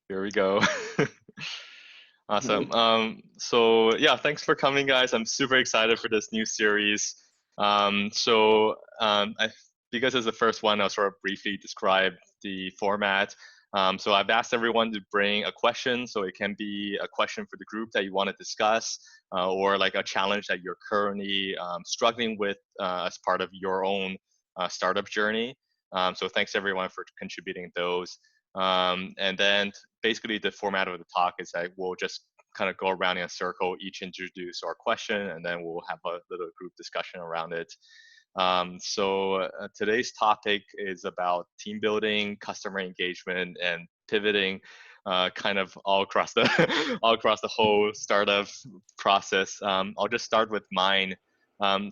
Here we go. Awesome. So yeah, thanks for coming, guys. I'm super excited for this new series. Because it's the first one, I'll sort of briefly describe the format. So I've asked everyone to bring a question. So it can be a question for the group that you want to discuss, or like a challenge that you're currently struggling with as part of your own startup journey. So thanks everyone for contributing those. And then basically the format of the talk is that we'll just kind of go around in a circle, each introduce our question, and then we'll have a little group discussion around it. Today's topic is about team building, customer engagement, and pivoting kind of all across the all across the whole startup process. I'll just start with mine.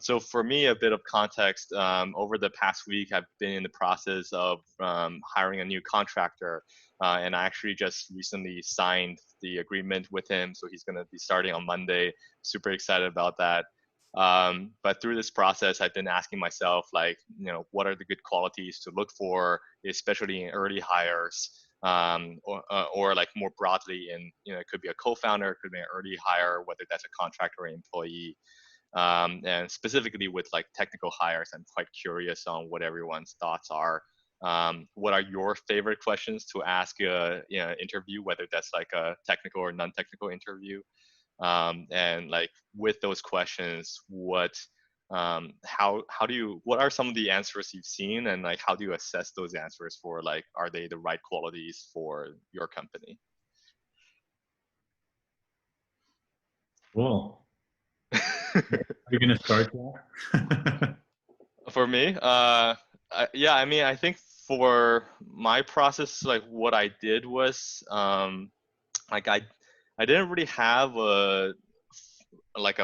So for me, a bit of context, over the past week, I've been in the process of hiring a new contractor, and I actually just recently signed the agreement with him. So he's going to be starting on Monday. Super excited about that. But through this process, I've been asking myself, like, what are the good qualities to look for, especially in early hires, or like more broadly in, it could be a co-founder, it could be an early hire, whether that's a contractor or employee. And specifically with like technical hires, I'm quite curious on what everyone's thoughts are. What are your favorite questions to ask a interview, whether that's like a technical or non-technical interview? And like with those questions, what are some of the answers you've seen, and like how do you assess those answers for like, are they the right qualities for your company? Cool. Are you going to start that? For me, I think for my process, like what I did was, like I didn't really have a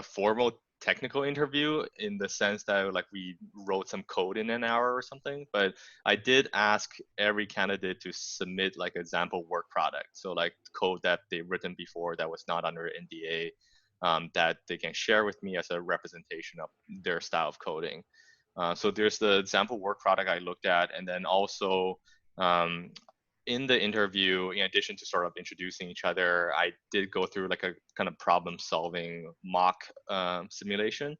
formal technical interview in the sense that like we wrote some code in an hour or something, but I did ask every candidate to submit like a sample work product. So like code that they've written before that was not under NDA, that they can share with me as a representation of their style of coding. So there's the example work product I looked at, and then also in the interview, in addition to sort of introducing each other, I did go through like a kind of problem-solving mock simulation.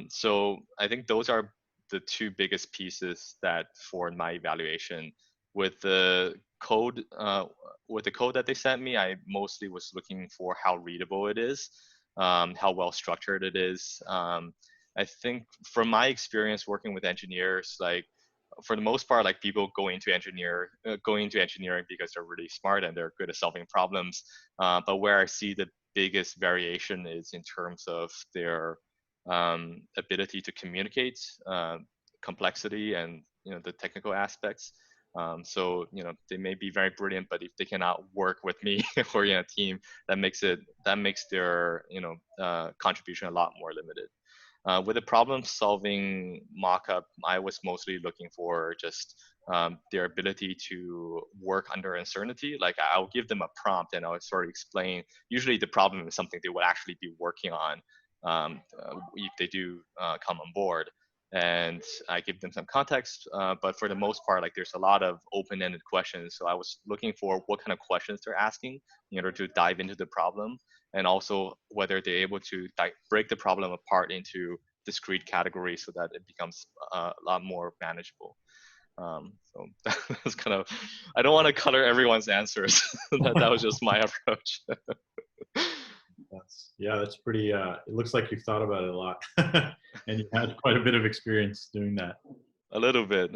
So I think those are the two biggest pieces that for my evaluation. With the code, that they sent me, I mostly was looking for how readable it is, how well structured it is. I think from my experience working with engineers, like for the most part, like people going into engineering because they're really smart and they're good at solving problems. But where I see the biggest variation is in terms of their ability to communicate complexity and the technical aspects. So they may be very brilliant, but if they cannot work with me or in a team, that makes their contribution a lot more limited. With the problem-solving mock-up, I was mostly looking for just their ability to work under uncertainty. Like I'll give them a prompt and I'll sort of explain. Usually the problem is something they would actually be working on if they do come on board. And I give them some context, but for the most part, like there's a lot of open-ended questions. So I was looking for what kind of questions they're asking in order to dive into the problem, and also whether they're able to break the problem apart into discrete categories so that it becomes a lot more manageable. So that's kind of, I don't want to color everyone's answers. that was just my approach. That's pretty, it looks like you've thought about it a lot and you had quite a bit of experience doing that. A little bit,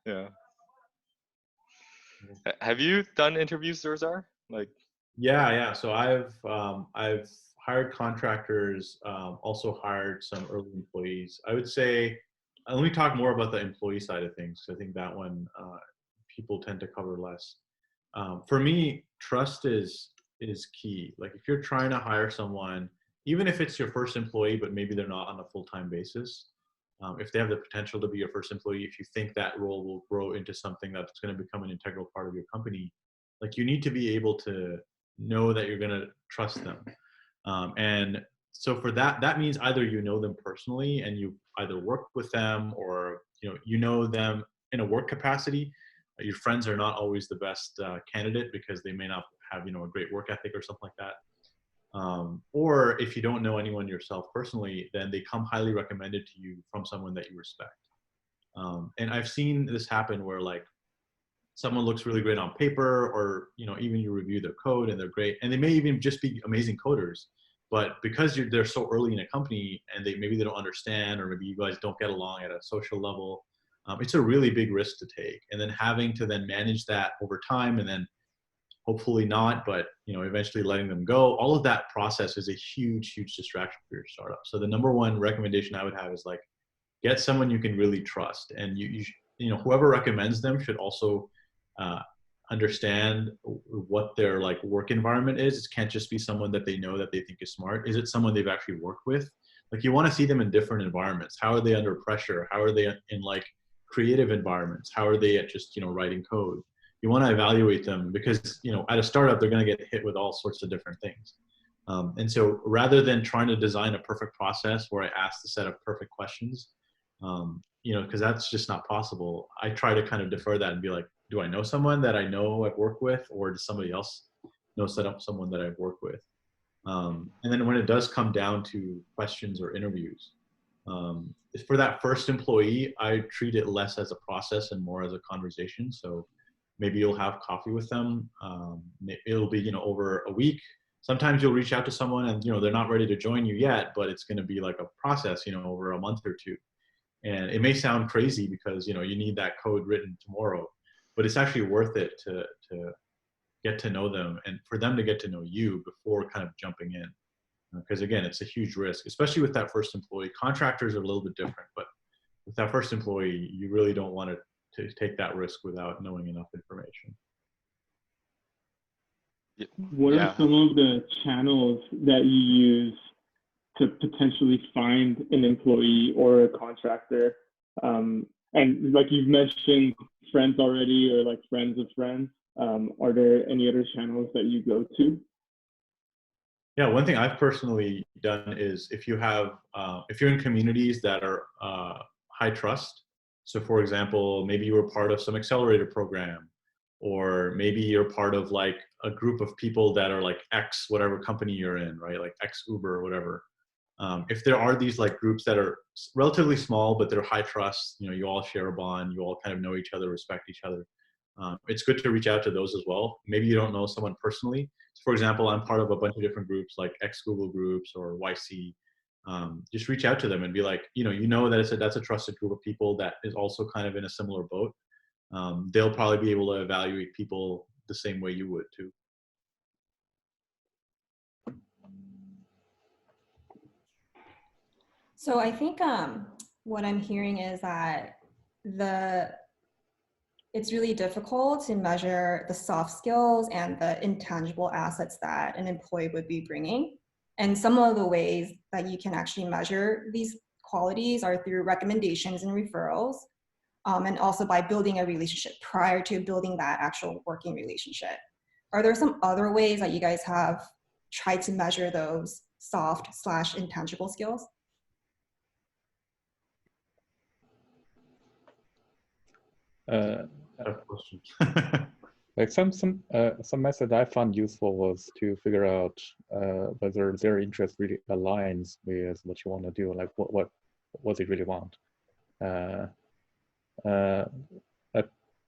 yeah. Have you done interviews, Zorzar? Like, Yeah. So I've hired contractors, also hired some early employees. I would say, let me talk more about the employee side of things. I think that one people tend to cover less. For me, trust is key. Like if you're trying to hire someone, even if it's your first employee, but maybe they're not on a full-time basis, if they have the potential to be your first employee, if you think that role will grow into something that's going to become an integral part of your company, like you need to be able to know that you're going to trust them. And so for that means either you know them personally and you either work with them, or you know them in a work capacity, Your friends are not always the best candidate because they may not have, a great work ethic or something like that. Or if you don't know anyone yourself personally, then they come highly recommended to you from someone that you respect. And I've seen this happen where like someone looks really great on paper, or even you review their code and they're great, and they may even just be amazing coders, but because they're so early in a company and maybe they don't understand, or maybe you guys don't get along at a social level, it's a really big risk to take. And then having to then manage that over time, and then hopefully not, but eventually letting them go. All of that process is a huge distraction for your startup. So the number one recommendation I would have is like, get someone you can really trust, and whoever recommends them should also understand what their like work environment is. It can't just be someone that they know that they think is smart. Is it someone they've actually worked with? Like, you want to see them in different environments. How are they under pressure? How are they in like creative environments? How are they at just writing code? You want to evaluate them, because at a startup they're going to get hit with all sorts of different things. And so rather than trying to design a perfect process where I ask the set of perfect questions, because that's just not possible, I try to kind of defer that and be like, do I know someone that I know I've worked with, or does somebody else know someone that I've worked with? And then when it does come down to questions or interviews, for that first employee, I treat it less as a process and more as a conversation. So maybe you'll have coffee with them. It'll be, over a week. Sometimes you'll reach out to someone and, they're not ready to join you yet, but it's going to be like a process, over a month or two. And it may sound crazy because, you need that code written tomorrow, but it's actually worth it to get to know them and for them to get to know you before kind of jumping in. Because again, it's a huge risk, especially with that first employee. Contractors are a little bit different, but with that first employee, you really don't want to take that risk without knowing enough information. What are some of the channels that you use to potentially find an employee or a contractor? And like you've mentioned friends already, or like friends of friends. Are there any other channels that you go to? Yeah, one thing I've personally done is if you're in communities that are high trust. So for example, maybe you were part of some accelerator program, or maybe you're part of like a group of people that are like X, whatever company you're in, right? Like X Uber or whatever. If there are these like groups that are relatively small, but they're high trust, you all share a bond, you all kind of know each other, respect each other. It's good to reach out to those as well. Maybe you don't know someone personally. So for example, I'm part of a bunch of different groups like ex-Google groups or YC. Just reach out to them and be like, that that's a trusted group of people that is also kind of in a similar boat. They'll probably be able to evaluate people the same way you would too. So I think what I'm hearing is that it's really difficult to measure the soft skills and the intangible assets that an employee would be bringing. And some of the ways that you can actually measure these qualities are through recommendations and referrals, and also by building a relationship prior to building that actual working relationship. Are there some other ways that you guys have tried to measure those soft/intangible skills? Like some method I found useful was to figure out whether their interest really aligns with what you want to do, like what they really want.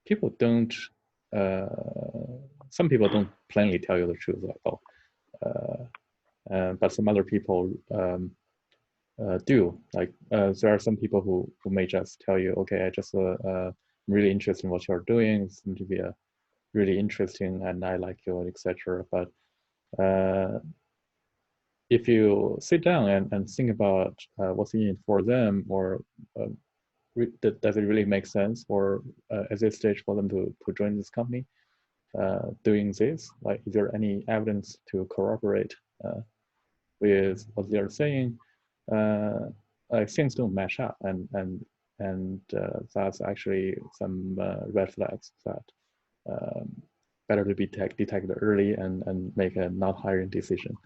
People don't. Some people don't plainly tell you the truth at all, but some other people do. Like there are some people who may just tell you, okay, I just really interested in what you're doing. It seems to be really interesting, and I like you, etc. But if you sit down and think about what's in it for them, or does it really make sense, or at this stage for them to join this company doing this? Like, is there any evidence to corroborate with what they're saying? Like, things don't match up, and that's actually some red flags that better to be detected early and make a not hiring decision.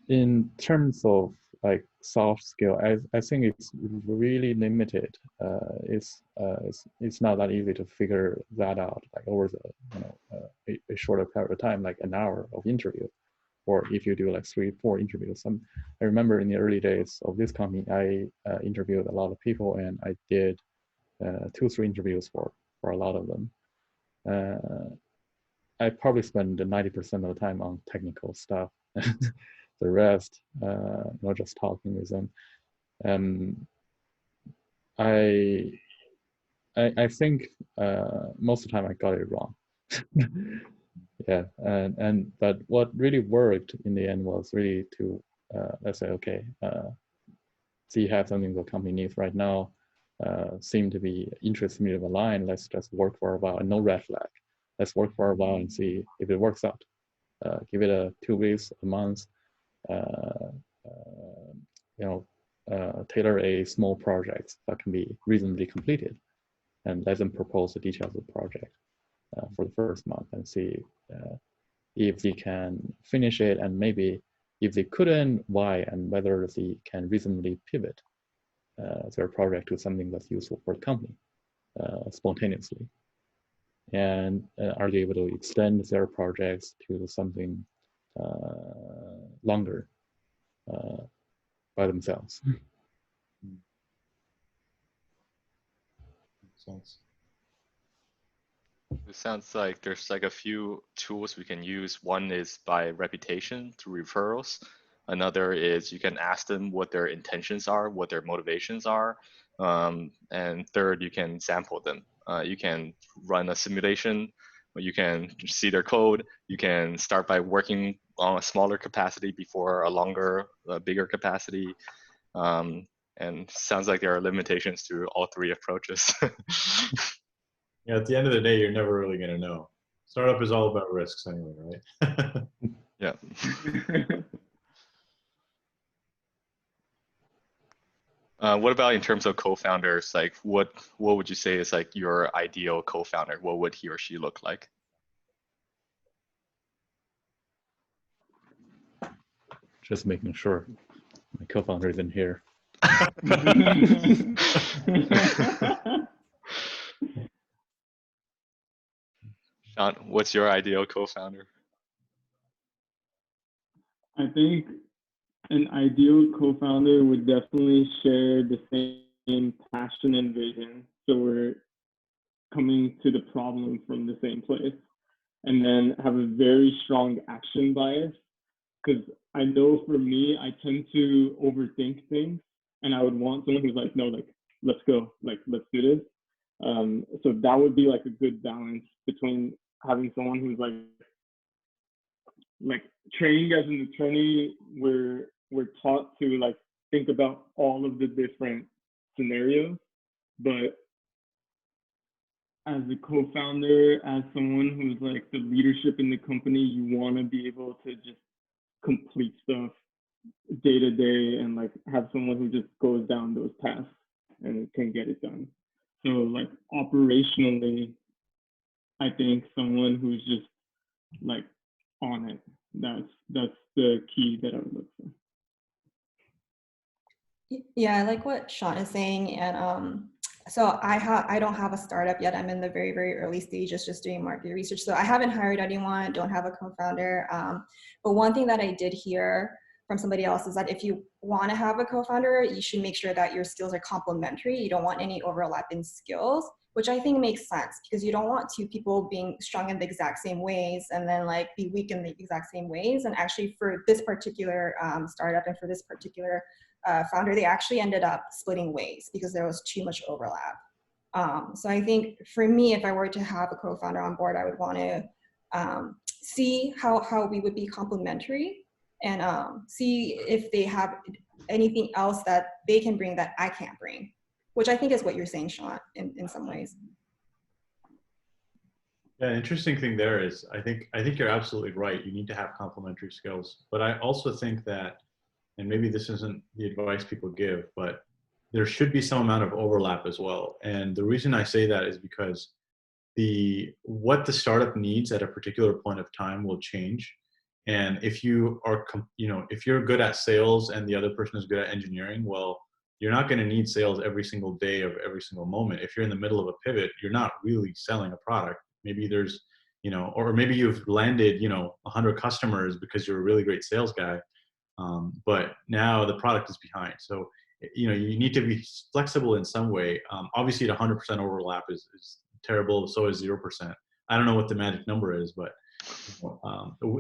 In terms of like soft skill, I think it's really limited. It's not that easy to figure that out like over the a shorter period of time, like an hour of interview, or if you do like 3-4 interviews. I remember in the early days of this company, I interviewed a lot of people, and I did 2-3 interviews for a lot of them. I probably spend 90% of the time on technical stuff. The rest, not just talking with them. I think most of the time I got it wrong. Yeah, but what really worked in the end was really to let's say, okay, so you have something the company needs right now, seem to be interested in the line. Let's just work for a while, and no red flag. Let's work for a while and see if it works out. Give it a 2 weeks, a month. Tailor a small project that can be reasonably completed, and let them propose the details of the project for the first month, and see if they can finish it, and maybe if they couldn't, why, and whether they can reasonably pivot their project to something that's useful for the company spontaneously. And are they able to extend their projects to something longer by themselves? Makes sense. It sounds like there's like a few tools we can use. One is by reputation through referrals. Another is you can ask them what their intentions are, what their motivations are. And third, you can sample them. You can run a simulation, or you can see their code. You can start by working on a smaller capacity before a bigger capacity. And sounds like there are limitations to all 3 approaches. Yeah, at the end of the day, you're never really going to know. Startup is all about risks anyway, right? Yeah. What about in terms of co-founders? Like, what would you say is like your ideal co-founder? What would he or she look like? Just making sure my co-founder isn't here. Sean, what's your ideal co-founder? I think an ideal co-founder would definitely share the same passion and vision. So we're coming to the problem from the same place, and then have a very strong action bias. Because I know for me, I tend to overthink things, and I would want someone who's like, no, like, let's go, like, let's do this. So that would be like a good balance between having someone who's like training as an attorney, we're taught to like think about all of the different scenarios, but as a co-founder, as someone who's like the leadership in the company, you want to be able to just complete stuff day to day, and like have someone who just goes down those paths and can get it done. So like operationally, I think someone who's just like on it. That's the key that I would look for. Yeah, I like what Sean is saying, and so I don't have a startup yet. I'm in the very, very early stages, just doing market research. So I haven't hired anyone, don't have a co-founder. But one thing that I did hear from somebody else is that if you want to have a co-founder, you should make sure that your skills are complementary. You don't want any overlap in skills, which I think makes sense, because you don't want 2 people being strong in the exact same ways and then like be weak in the exact same ways. And actually for this particular startup and for this particular founder, they actually ended up splitting ways because there was too much overlap. So I think for me, if I were to have a co-founder on board, I would want to see how we would be complementary, and see if they have anything else that they can bring that I can't bring, which I think is what you're saying, Sean, in some ways. Yeah, interesting thing there is I think you're absolutely right. You need to have complementary skills, but I also think that, and maybe this isn't the advice people give, but there should be some amount of overlap as well. And the reason I say that is because what the startup needs at a particular point of time will change. And if you are, if you're good at sales and the other person is good at engineering, well, you're not going to need sales every single day of every single moment. If you're in the middle of a pivot, you're not really selling a product. Maybe there's, or maybe you've landed, 100 customers because you're a really great sales guy. But now the product is behind. So, you need to be flexible in some way. Obviously, the 100% overlap is terrible. So is 0%. I don't know what the magic number is, but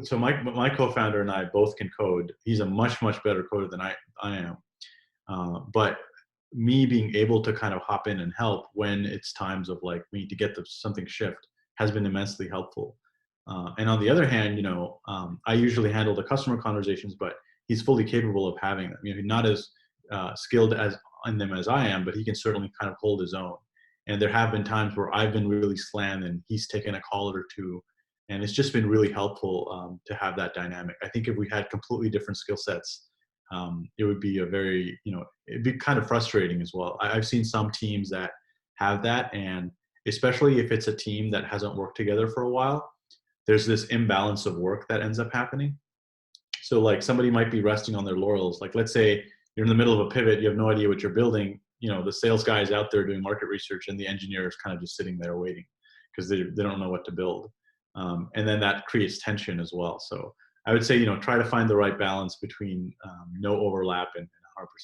so my co-founder and I both can code. He's a much better coder than I am. But me being able to kind of hop in and help when it's times of like we need to get something shipped has been immensely helpful. And on the other hand, I usually handle the customer conversations, but he's fully capable of having them. He's not as skilled in them as I am, but he can certainly kind of hold his own. And there have been times where I've been really slammed and he's taken a call or two. And it's just been really helpful to have that dynamic. I think if we had completely different skill sets, it would be it'd be kind of frustrating as well. I've seen some teams that have that, and especially if it's a team that hasn't worked together for a while, there's this imbalance of work that ends up happening. So like somebody might be resting on their laurels. Like let's say you're in the middle of a pivot, you have no idea what you're building. The sales guy is out there doing market research and the engineer is kind of just sitting there waiting because they don't know what to build. And then that creates tension as well. So I would say, try to find the right balance between no overlap and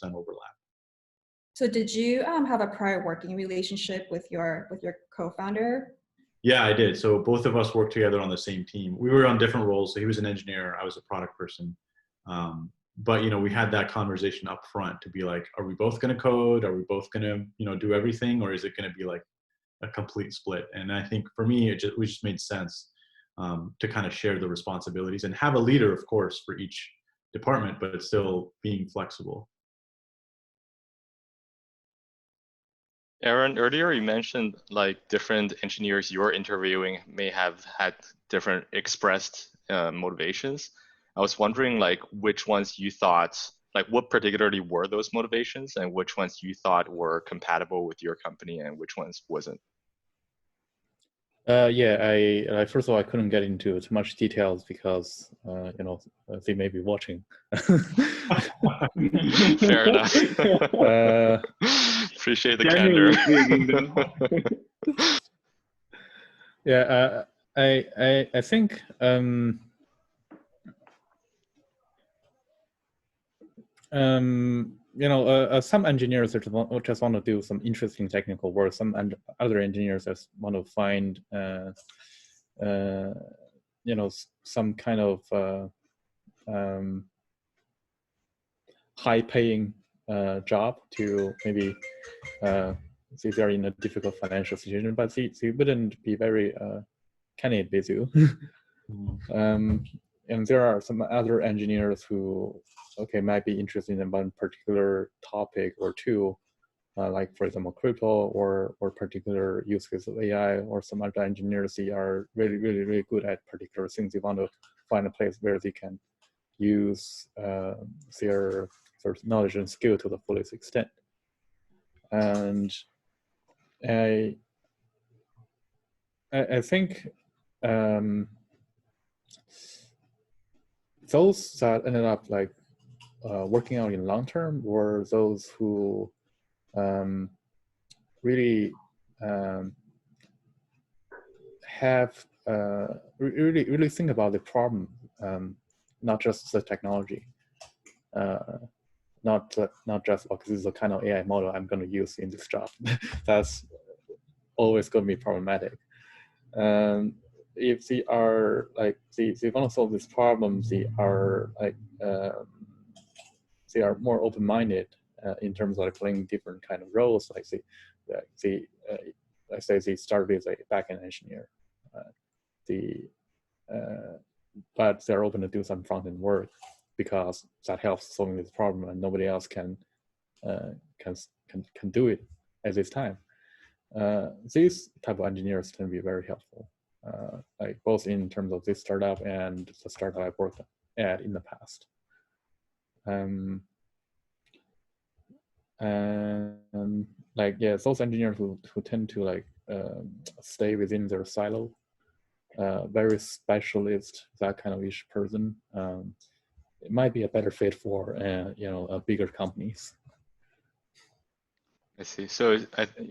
100% overlap. So did you have a prior working relationship with your co-founder? Yeah, I did. So both of us worked together on the same team. We were on different roles. So he was an engineer, I was a product person. But we had that conversation up front to be like, are we both going to code? Are we both going to, do everything? Or is it going to be like a complete split? And I think for me, we just made sense to kind of share the responsibilities and have a leader, of course, for each department, but it's still being flexible. Aaron, earlier you mentioned like different engineers you're interviewing may have had different expressed motivations. I was wondering like which ones you thought, like what particularly were those motivations and which ones you thought were compatible with your company and which ones wasn't? Yeah, I first of all, I couldn't get into too much details because they may be watching. Fair enough. Appreciate the Generally candor. Yeah, I think some engineers just want to do some interesting technical work. Some other engineers just want to find some kind of high-paying job to maybe see if they're in a difficult financial situation, but they wouldn't be very candid with you. And there are some other engineers who, might be interested in one particular topic or two, like for example, crypto or particular use case of AI, or some other engineers, they are really, really, really good at particular things. They want to find a place where they can use their sort of knowledge and skill to the fullest extent. And I think those that ended up like working out in long term were those who really have really think about the problem, not just the technology, not just okay, this is the kind of AI model I'm going to use in this job. That's always going to be problematic. If they are like they want to solve this problem, they are like they are more open-minded in terms of like playing different kind of roles. Like let's say they start with a backend engineer, but they're open to do some front-end work because that helps solving this problem, and nobody else can do it at this time. These type of engineers can be very helpful, like both in terms of this startup and the startup I've worked at in the past. And like, yeah, those engineers who tend to like stay within their silo very specialist, that kind of each person, it might be a better fit for bigger companies. I see. So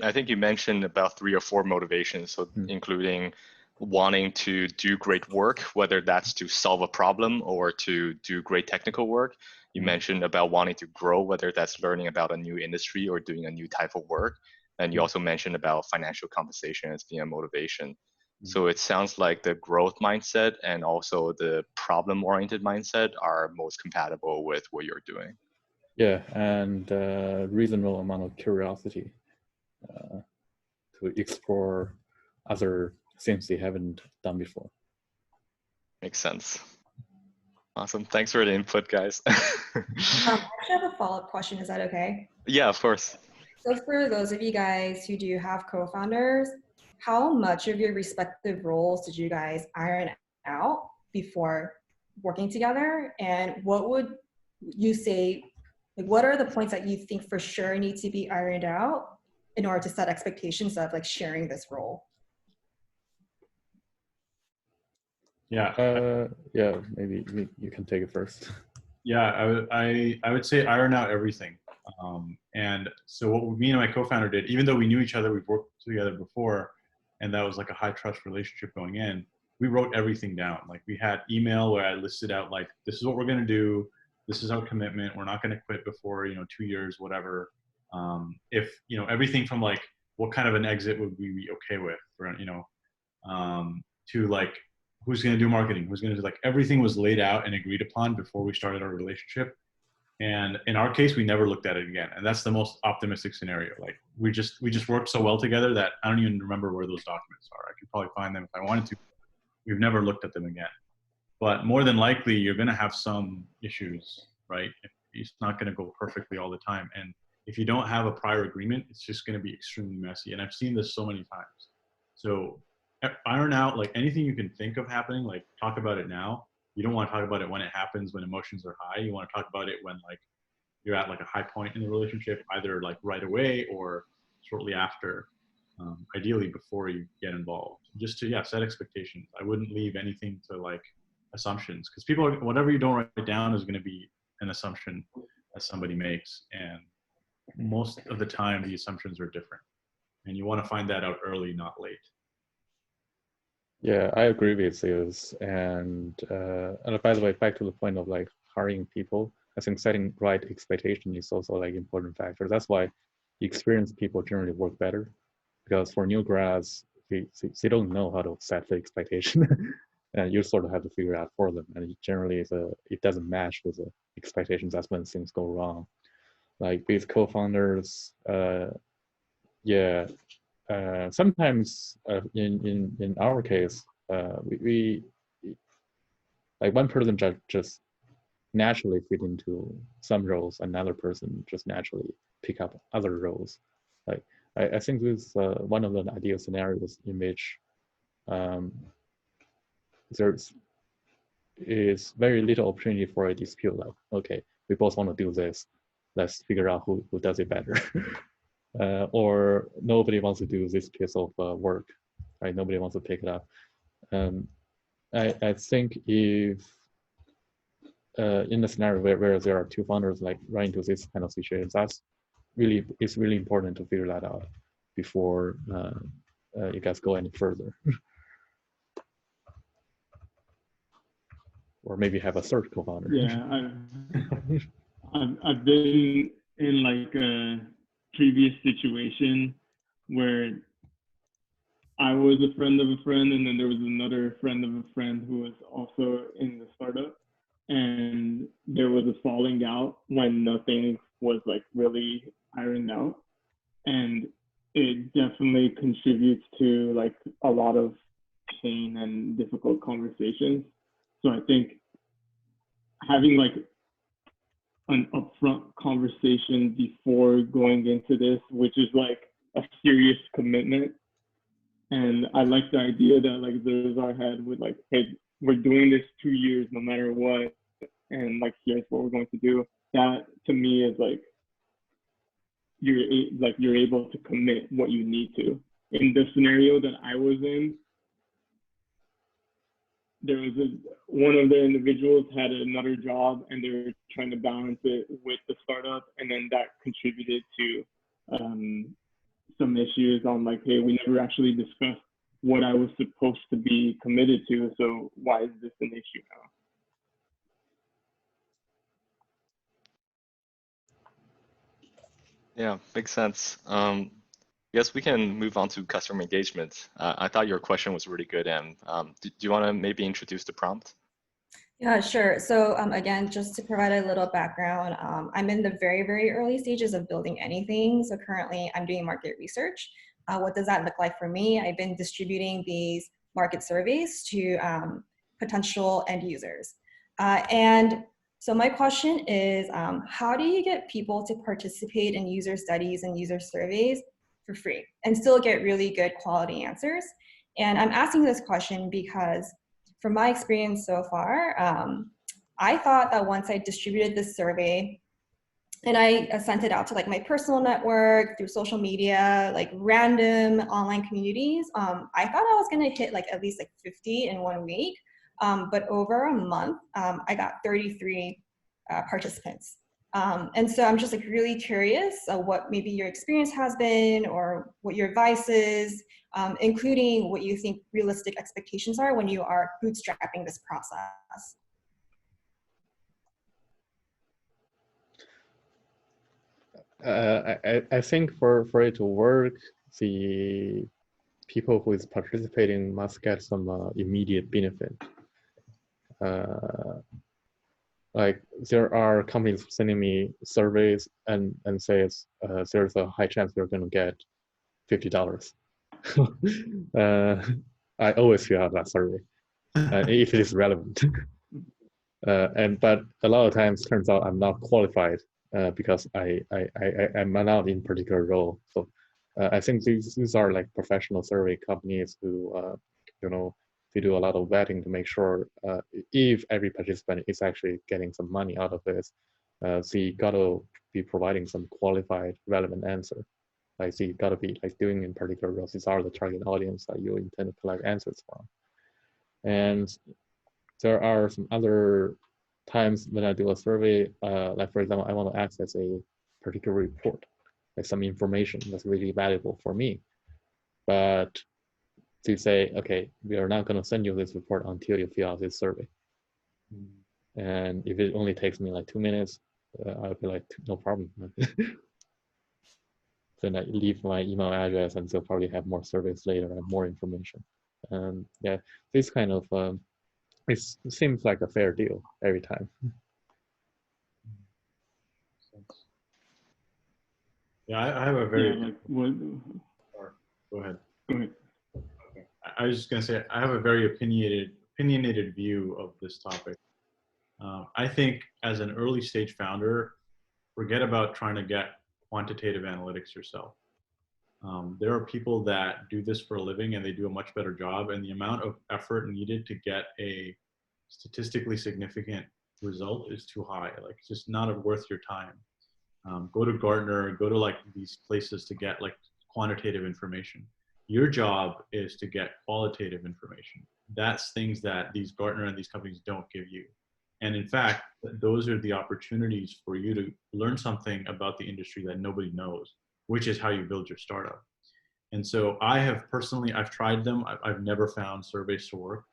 I think you mentioned about 3 or 4 motivations, so including wanting to do great work, whether that's to solve a problem or to do great technical work. You mentioned about wanting to grow, whether that's learning about a new industry or doing a new type of work. And you also mentioned about financial compensation as being a motivation. So it sounds like the growth mindset and also the problem-oriented mindset are most compatible with what you're doing. Yeah, and reasonable amount of curiosity to explore other things they haven't done before. Makes sense. Awesome. Thanks for the input, guys. I actually have a follow-up question. Is that okay? Yeah, of course. So for those of you guys who do have co-founders, how much of your respective roles did you guys iron out before working together? And what would you say, like, what are the points that you think for sure need to be ironed out in order to set expectations of like sharing this role? Yeah. Yeah, maybe you can take it first. Yeah, I would say iron out everything. And so what me and my co-founder did, even though we knew each other, we've worked together before, and that was like a high trust relationship going in, we wrote everything down. Like we had email where I listed out like, this is what we're going to do. This is our commitment. We're not going to quit before, 2 years, whatever. If, everything from like, what kind of an exit would we be okay with, to like, who's going to do marketing, who's going to do, like, everything was laid out and agreed upon before we started our relationship. And in our case, we never looked at it again. And that's the most optimistic scenario. Like we just worked so well together that I don't even remember where those documents are. I could probably find them if I wanted to. We've never looked at them again. But more than likely, you're going to have some issues, right? It's not going to go perfectly all the time. And if you don't have a prior agreement, it's just going to be extremely messy. And I've seen this so many times. So iron out like anything you can think of happening, like talk about it now. You don't want to talk about it when it happens, when emotions are high. You want to talk about it when like you're at like a high point in the relationship, either like right away or shortly after, ideally before you get involved. Just to set expectations. I wouldn't leave anything to like assumptions, because people are, whatever you don't write down is going to be an assumption that somebody makes, and most of the time the assumptions are different, and you want to find that out early, not late. Yeah, I agree with this. And by the way, back to the point of like hiring people, I think setting right expectation is also like important factor. That's why experienced people generally work better, because for new grads, they don't know how to set the expectation, and you sort of have to figure it out for them. And it generally it doesn't match with the expectations. That's when things go wrong. Like with co-founders, sometimes in our case, we like one person just naturally fit into some roles, another person just naturally pick up other roles. Like I think this is one of the ideal scenarios in which there is very little opportunity for a dispute. Like, okay, we both want to do this, let's figure out who does it better. Or nobody wants to do this piece of work, right? Nobody wants to pick it up. I think if in the scenario where there are two founders like run into this kind of situation, it's really important to figure that out before you guys go any further. Or maybe have a third co-founder. Yeah, I've been in like a previous situation where I was a friend of a friend, and then there was another friend of a friend who was also in the startup, and there was a falling out when nothing was like really ironed out, and it definitely contributes to like a lot of pain and difficult conversations. So I think having like an upfront conversation before going into this, which is like a serious commitment. And I like the idea that like there's our head with like, hey, we're doing this 2 years no matter what, and like here's what we're going to do. That to me is like you're able to commit what you need to. In the scenario that I was in, there was one of the individuals had another job and they were trying to balance it with the startup, and then that contributed to some issues on like, hey, we never actually discussed what I was supposed to be committed to, so why is this an issue now? Yeah, makes sense. Yes, we can move on to customer engagement. I thought your question was really good, and do you want to maybe introduce the prompt? Yeah, sure. So again, just to provide a little background, I'm in the very, very early stages of building anything. So currently I'm doing market research. What does that look like for me? I've been distributing these market surveys to potential end users. And so my question is, how do you get people to participate in user studies and user surveys for free and still get really good quality answers? And I'm asking this question because from my experience so far, I thought that once I distributed this survey and I sent it out to like my personal network through social media, like random online communities, I thought I was gonna hit like at least like 50 in 1 week. But over a month, I got 33 participants. And so I'm just like really curious what maybe your experience has been or what your advice is, including what you think realistic expectations are when you are bootstrapping this process. I think for it to work, the people who is participating must get some immediate benefit. Like there are companies sending me surveys and says there's a high chance you're going to get $50. I always fill out that survey if it is relevant. But a lot of times turns out I'm not qualified because I'm not in particular role. So I think these are like professional survey companies who they do a lot of vetting to make sure if every participant is actually getting some money out of this, they gotta be providing some qualified, relevant answer. Like they gotta be like doing in particular roles. These are the target audience that you intend to collect answers from. And there are some other times when I do a survey, like for example, I want to access a particular report, like some information that's really valuable for me. But to say, okay, we are not going to send you this report until you fill out this survey. And if it only takes me like 2 minutes, I'll be like, no problem. Then I leave my email address and they'll probably have more surveys later and more information. Yeah, this kind of, it seems like a fair deal every time. Yeah, I have a very. Yeah, like what? Go ahead. Go ahead. Okay. I was just gonna say I have a very opinionated view of this topic. I think as an early stage founder, forget about trying to get quantitative analytics yourself. There are people that do this for a living and they do a much better job, and the amount of effort needed to get a statistically significant result is too high. Like it's just not worth your time. Go to Gartner, go to like these places to get like quantitative information. Your job is to get qualitative information. That's things that these Gartner and these companies don't give you. And in fact, those are the opportunities for you to learn something about the industry that nobody knows, which is how you build your startup. And so I have personally, I've tried them. I've never found surveys to work.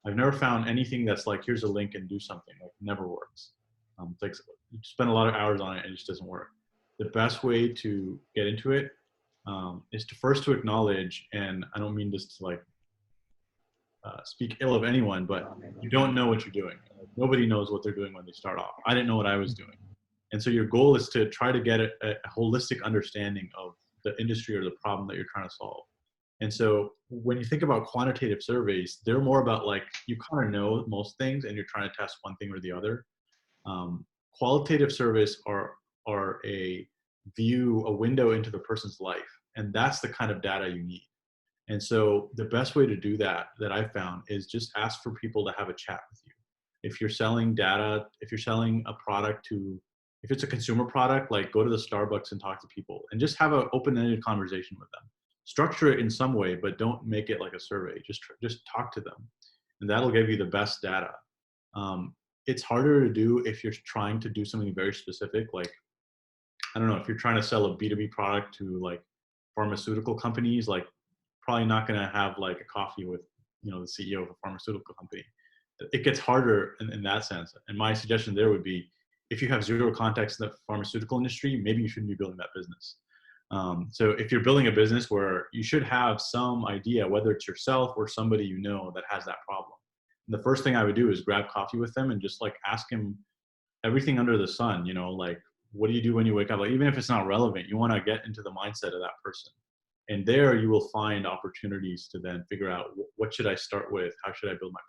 I've never found anything that's like, here's a link and do something. Like, never works. It's like you spend a lot of hours on it and it just doesn't work. The best way to get into it is to first to acknowledge, and I don't mean this to like speak ill of anyone, but you don't know what you're doing. Like, nobody knows what they're doing when they start off. I didn't know what I was doing. And so your goal is to try to get a holistic understanding of the industry or the problem that you're trying to solve. And so when you think about quantitative surveys, they're more about like, you kind of know most things and you're trying to test one thing or the other. Qualitative surveys are a window into the person's life. And that's the kind of data you need. And so the best way to do that I found is just ask for people to have a chat with you. If you're selling data, if you're selling a product if it's a consumer product, like go to the Starbucks and talk to people and just have an open-ended conversation with them. Structure it in some way, but don't make it like a survey. Just talk to them. and that'll give you the best data. It's harder to do if you're trying to do something very specific, like, I don't know, if you're trying to sell a B2B product to like pharmaceutical companies, like probably not going to have like a coffee with, you know, the CEO of a pharmaceutical company. It gets harder in that sense. And my suggestion there would be, if you have zero context in the pharmaceutical industry, maybe you shouldn't be building that business. So if you're building a business where you should have some idea, whether it's yourself or somebody you know that has that problem. And the first thing I would do is grab coffee with them and just like ask him everything under the sun, you know, like, what do you do when you wake up? Like, even if it's not relevant, you want to get into the mindset of that person. And there you will find opportunities to then figure out, what should I start with? How should I build my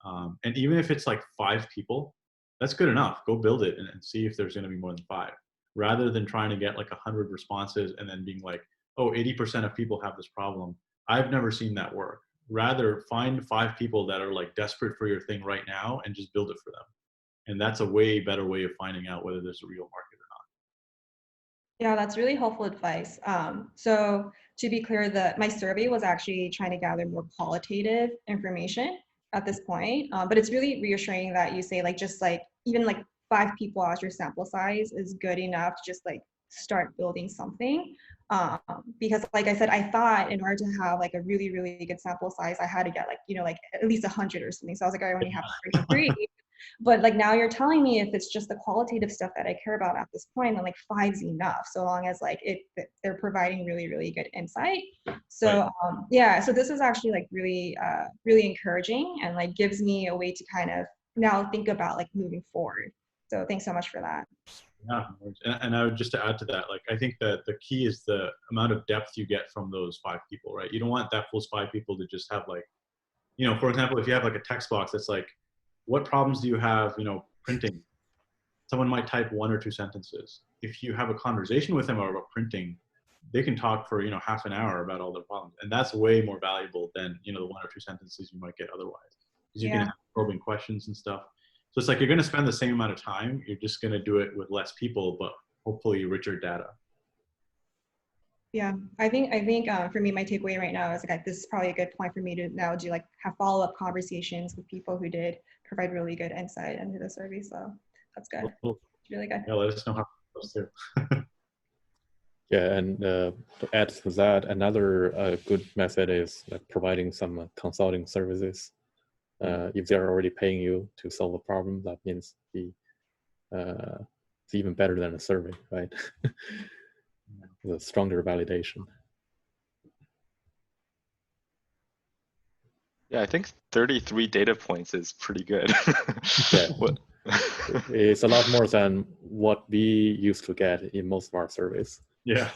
product? And even if it's like 5 people, that's good enough. Go build it and see if there's going to be more than 5, rather than trying to get like 100 responses and then being like, oh, 80% of people have this problem. I've never seen that work. Rather, find 5 people that are like desperate for your thing right now and just build it for them. And that's a way better way of finding out whether there's a real market or not. Yeah, that's really helpful advice. So to be clear, my survey was actually trying to gather more qualitative information at this point, but it's really reassuring that you say like just like even like 5 people as your sample size is good enough to just like start building something. Because like I said, I thought in order to have like a really, really good sample size, I had to get like, you know, like at least 100 or something. So I was like, I only have 33. But like now you're telling me if it's just the qualitative stuff that I care about at this point, then like 5's enough, so long as like they're providing really, really good insight. So Right. yeah, so this is actually like really, really encouraging and like gives me a way to kind of now think about like moving forward. So thanks so much for that. Yeah, and I would just to add to that, like I think that the key is the amount of depth you get from those 5 people, right? You don't want that full 5 people to just have like, you know, for example, if you have like a text box that's like, what problems do you have, you know, printing? Someone might type 1 or 2 sentences. If you have a conversation with them about printing, they can talk for, you know, half an hour about all their problems, and that's way more valuable than, you know, the 1 or 2 sentences you might get otherwise, because you can have probing questions and stuff. So it's like you're going to spend the same amount of time. You're just going to do it with less people, but hopefully richer data. Yeah, I think for me, my takeaway right now is like this is probably a good point for me to now do like have follow-up conversations with people who did provide really good insight into the survey. So that's good. Cool. It's really good. Yeah, let us know how it goes too. Yeah, and to add to that, another good method is providing some consulting services. If they're already paying you to solve a problem, that means it's even better than a survey, right? The stronger validation. Yeah, I think 33 data points is pretty good. Yeah. It's a lot more than what we used to get in most of our surveys. Yeah.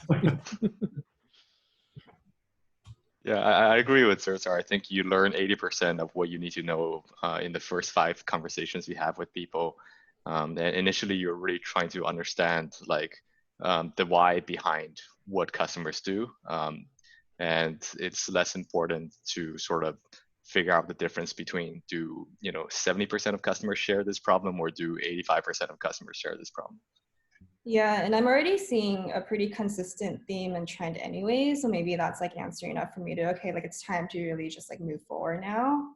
Yeah, I agree with Sir. I think you learn 80% of what you need to know in the first 5 conversations you have with people. And initially, you're really trying to understand like the why behind what customers do. And it's less important to sort of figure out the difference between, do 70% of customers share this problem, or do 85% of customers share this problem? Yeah, and I'm already seeing a pretty consistent theme and trend anyway, so maybe that's like answering enough for me to, okay, like it's time to really just like move forward now.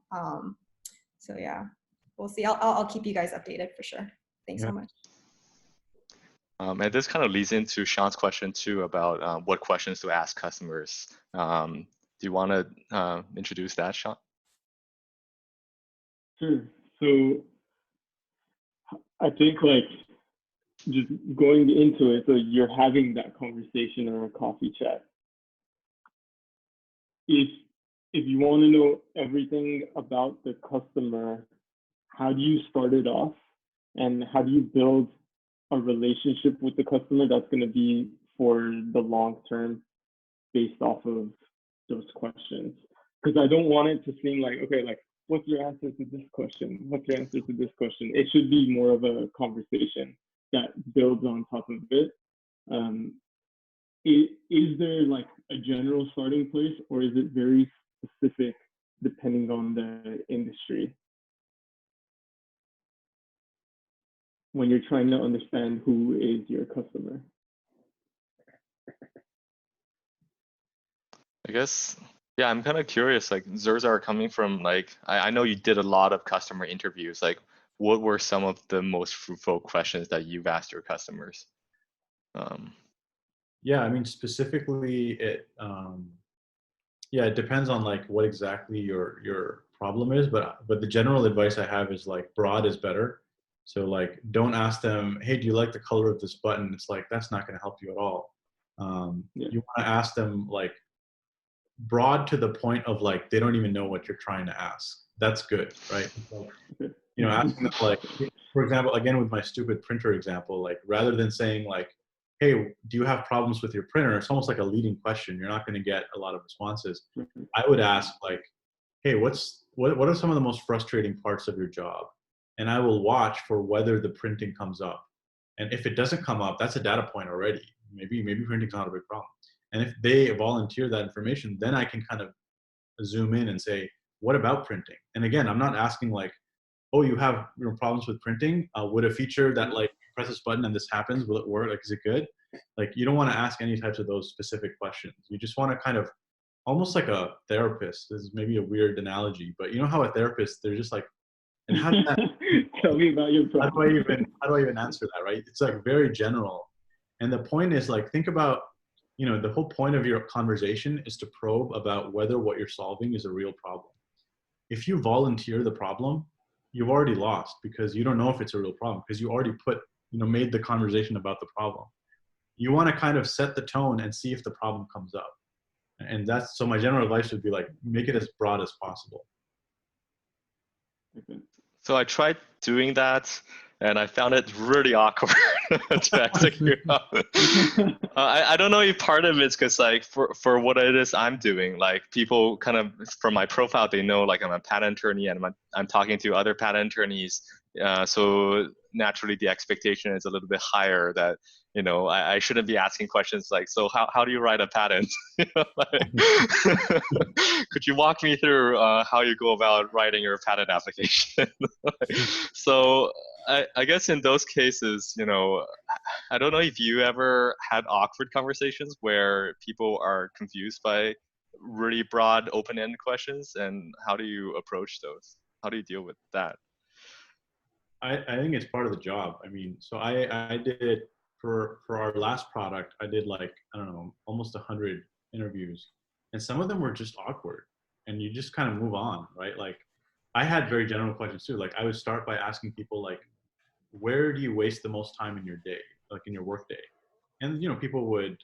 So yeah, we'll see. I'll keep you guys updated for sure. Thanks so much. And this kind of leads into Sean's question too about what questions to ask customers. Do you want to introduce that, Sean? Sure. So I think like just going into it, so you're having that conversation or a coffee chat. If you want to know everything about the customer, how do you start it off, and how do you build a relationship with the customer that's going to be for the long term based off of those questions? Because I don't want it to seem like, okay, like, what's your answer to this question? What's your answer to this question? It should be more of a conversation that builds on top of it. Is there like a general starting place, or is it very specific depending on the industry when you're trying to understand who is your customer? I guess Yeah, I'm kind of curious, like Zerzar, coming from like, I know you did a lot of customer interviews. Like, what were some of the most fruitful questions that you've asked your customers? Yeah, I mean, specifically, yeah, it depends on like what exactly your problem is, but the general advice I have is like broad is better. So like, don't ask them, hey, do you like the color of this button? It's like that's not going to help you at all. Yeah. You want to ask them like broad to the point of like they don't even know what you're trying to ask. That's good, right? Like, you know, asking them like, for example, again with my stupid printer example, like rather than saying like, hey, do you have problems with your printer? It's almost like a leading question. You're not going to get a lot of responses. I would ask like, hey, what are some of the most frustrating parts of your job? And I will watch for whether the printing comes up. And if it doesn't come up, that's a data point already. Maybe printing's not a big problem. And if they volunteer that information, then I can kind of zoom in and say, what about printing? And again, I'm not asking like, oh, you have problems with printing? Would a feature that like you press this button and this happens, will it work? Like, is it good? Like, you don't want to ask any types of those specific questions. You just want to kind of almost like a therapist. This is maybe a weird analogy, but you know how a therapist, they're just like, and how does that, Tell me about your problem. how do I even answer that, right? It's like very general. And the point is like, think about, you know, the whole point of your conversation is to probe about whether what you're solving is a real problem. If you volunteer the problem, you've already lost because you don't know if it's a real problem because you already made the conversation about the problem. You want to kind of set the tone and see if the problem comes up. And that's, so my general advice would be like, make it as broad as possible. Okay. So I tried doing that and I found it really awkward to execute. I don't know if part of it's because like for what it is I'm doing, like people kind of from my profile, they know like I'm a patent attorney and I'm talking to other patent attorneys. So naturally the expectation is a little bit higher that, you know, I shouldn't be asking questions like, so how do you write a patent? Could you walk me through how you go about writing your patent application? So I guess in those cases, you know, I don't know if you ever had awkward conversations where people are confused by really broad, open-ended questions, and how do you approach those? How do you deal with that? I think it's part of the job. I mean, so I did for our last product, I did like, I don't know, almost 100 interviews, and some of them were just awkward, and you just kind of move on, right? Like, I had very general questions too. Like, I would start by asking people like, where do you waste the most time in your day, like in your work day? And, you know, people would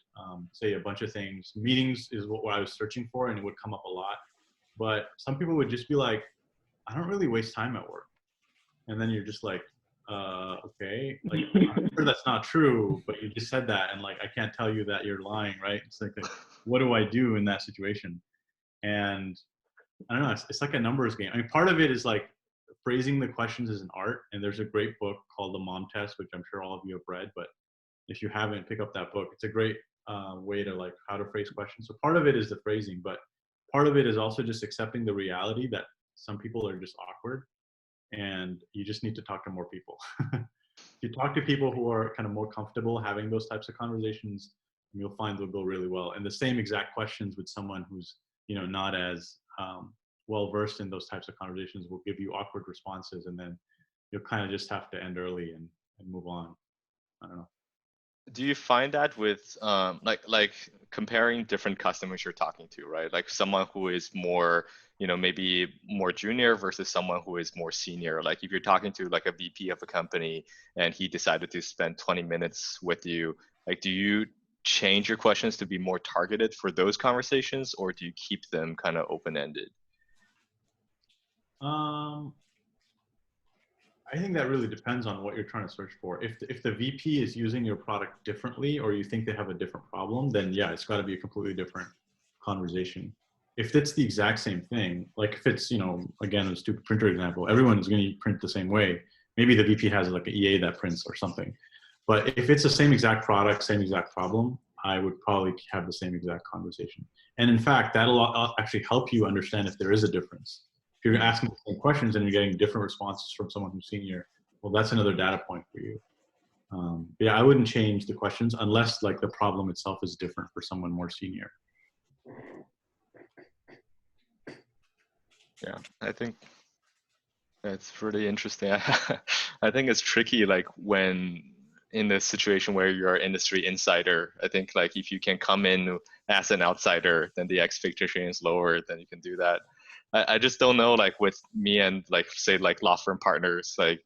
say a bunch of things. Meetings is what I was searching for, and it would come up a lot. But some people would just be like, I don't really waste time at work. And then you're just like, okay, like, I'm sure that's not true, but you just said that, and like, I can't tell you that you're lying, right? It's like, what do I do in that situation? And I don't know, it's like a numbers game. I mean, part of it is like phrasing the questions is an art, and there's a great book called The Mom Test, which I'm sure all of you have read, but if you haven't, pick up that book. It's a great way to like how to phrase questions. So part of it is the phrasing, but part of it is also just accepting the reality that some people are just awkward, and you just need to talk to more people. If you talk to people who are kind of more comfortable having those types of conversations, you'll find they'll go really well. And the same exact questions with someone who's, you know, not as well versed in those types of conversations will give you awkward responses, and then you'll kind of just have to end early and move on. I don't know. Do you find that with like comparing different customers you're talking to, right? Like someone who is more, you know, maybe more junior versus someone who is more senior. Like if you're talking to like a VP of a company and he decided to spend 20 minutes with you, like do you change your questions to be more targeted for those conversations, or do you keep them kind of open-ended? I think that really depends on what you're trying to search for. If the VP is using your product differently, or you think they have a different problem, then yeah, it's got to be a completely different conversation. If it's the exact same thing, like if it's, you know, again, a stupid printer example, everyone's going to print the same way. Maybe the VP has like an EA that prints or something. But if it's the same exact product, same exact problem, I would probably have the same exact conversation. And in fact, that'll actually help you understand if there is a difference. If you're asking the same questions and you're getting different responses from someone who's senior, well, that's another data point for you. Yeah, I wouldn't change the questions unless like the problem itself is different for someone more senior. Yeah, I think that's pretty interesting. I think it's tricky, like when in the situation where you're an industry insider. I think like if you can come in as an outsider, then the expectation is lower, then you can do that. I just don't know, like with me and like say like law firm partners, like,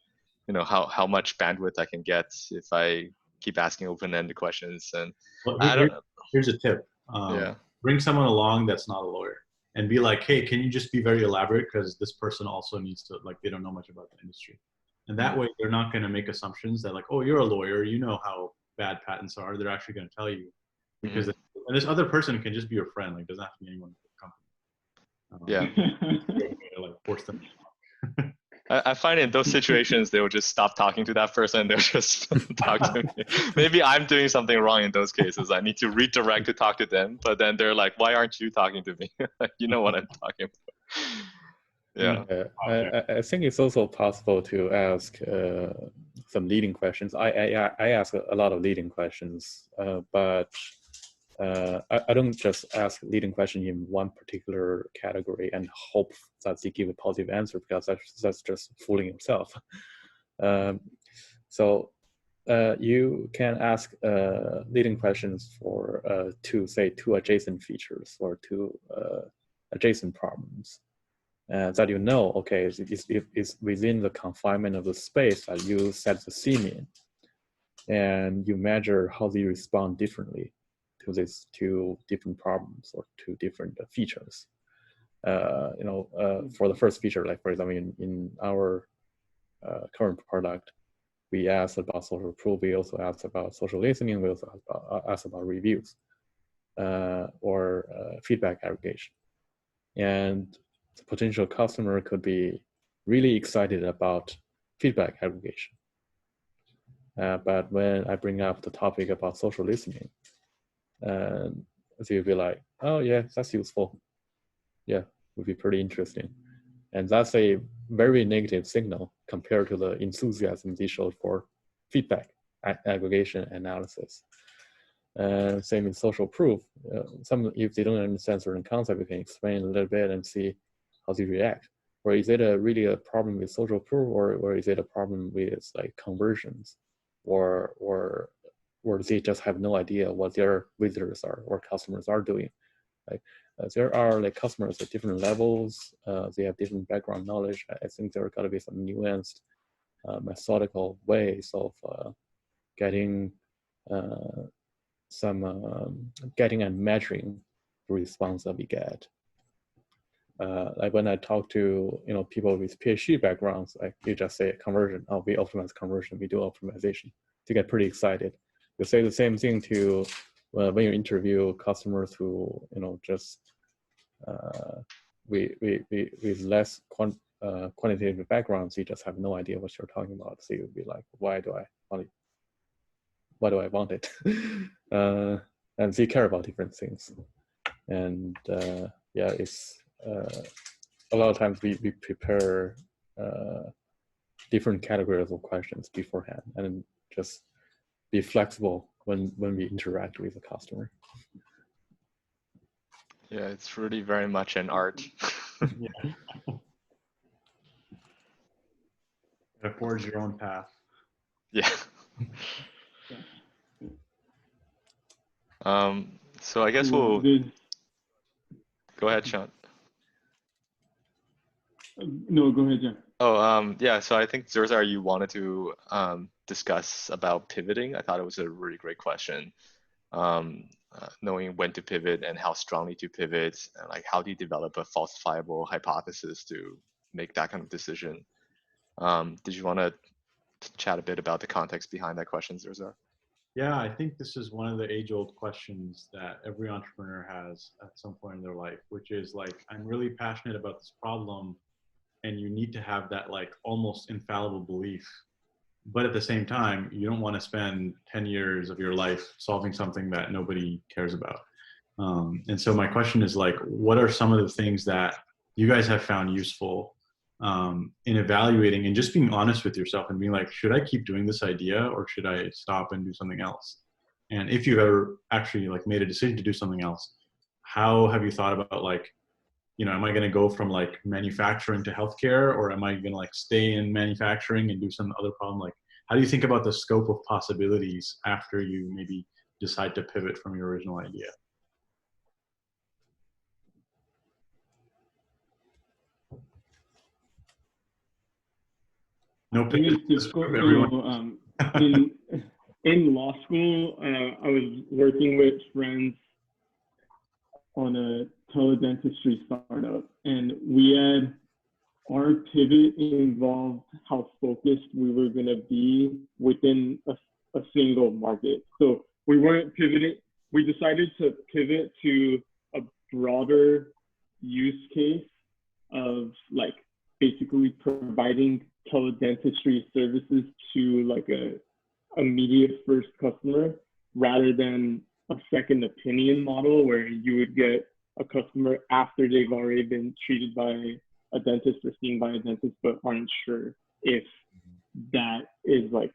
you know, how much bandwidth I can get if I keep asking open-ended questions. And Well, I don't, here's a tip. yeah. Bring someone along that's not a lawyer and be like, hey, can you just be very elaborate? Because this person also needs to, like, they don't know much about the industry. And that way they're not going to make assumptions that like, oh, you're a lawyer, you know how bad patents are. They're actually going to tell you because, and this other person can just be your friend. Like, doesn't have to be anyone in the company. Yeah. Like force them. I find in those situations, they will just stop talking to that person. They'll just talk to me. Maybe I'm doing something wrong in those cases. I need to redirect to talk to them. But then they're like, why aren't you talking to me? You know what I'm talking about. Yeah. I think it's also possible to ask some leading questions. I ask a lot of leading questions, but I don't just ask leading question in one particular category and hope that they give a positive answer, because that's just fooling yourself. So you can ask leading questions for two adjacent features or two adjacent problems that you know, okay, it's within the confinement of the space that you set the scene in, and you measure how they respond differently to these two different problems or two different features. For the first feature, like for example, in our current product, we asked about social proof. We also asked about social listening. We also asked about reviews or feedback aggregation. And the potential customer could be really excited about feedback aggregation. But when I bring up the topic about social listening, they'll be like, oh yeah, that's useful. Yeah, would be pretty interesting. And that's a very negative signal compared to the enthusiasm they showed for feedback aggregation analysis. Same in social proof. If they don't understand certain concept, you can explain a little bit and see how they react. Or is it really a problem with social proof, or is it a problem with like conversions, or they just have no idea what their visitors are or customers are doing? Like there are like customers at different levels. They have different background knowledge. I think there got to be some nuanced, methodical ways of getting getting and measuring the response that we get. Like when I talk to people with PhD backgrounds, like you just say conversion. Oh, we optimize conversion. We do optimization. They get pretty excited. You say the same thing to when you interview customers who just with less quantitative backgrounds. You just have no idea what you're talking about. So you'll be like, why do I want it? Why do I want it? And they care about different things. And yeah, it's a lot of times we prepare different categories of questions beforehand, and just be flexible when we interact with the customer. Yeah, it's really very much an art. Yeah. Gotta forge your own path. Yeah. So I guess we'll go ahead, Sean. No, go ahead, John. Oh, yeah. So I think Zerzar, you wanted to discuss about pivoting. I thought it was a really great question. Knowing when to pivot and how strongly to pivot, and like how do you develop a falsifiable hypothesis to make that kind of decision? Did you want to chat a bit about the context behind that question, Zerzar? Yeah, I think this is one of the age-old questions that every entrepreneur has at some point in their life, which is like, I'm really passionate about this problem, and you need to have that like almost infallible belief. But at the same time, you don't want to spend 10 years of your life solving something that nobody cares about. And so my question is like, what are some of the things that you guys have found useful in evaluating and just being honest with yourself and being like, should I keep doing this idea or should I stop and do something else? And if you've ever actually like made a decision to do something else, how have you thought about like am I going to go from like manufacturing to healthcare, or am I going to like stay in manufacturing and do some other problem? Like, how do you think about the scope of possibilities after you maybe decide to pivot from your original idea? No I think pivot. it's difficult. So, in law school, I was working with friends on a teledentistry startup, and our pivot involved how focused we were going to be within a single market. So we weren't pivoting. We decided to pivot to a broader use case of like basically providing teledentistry services to like a immediate first customer, rather than a second opinion model where you would get a customer after they've already been treated by a dentist or seen by a dentist, but aren't sure if that is like,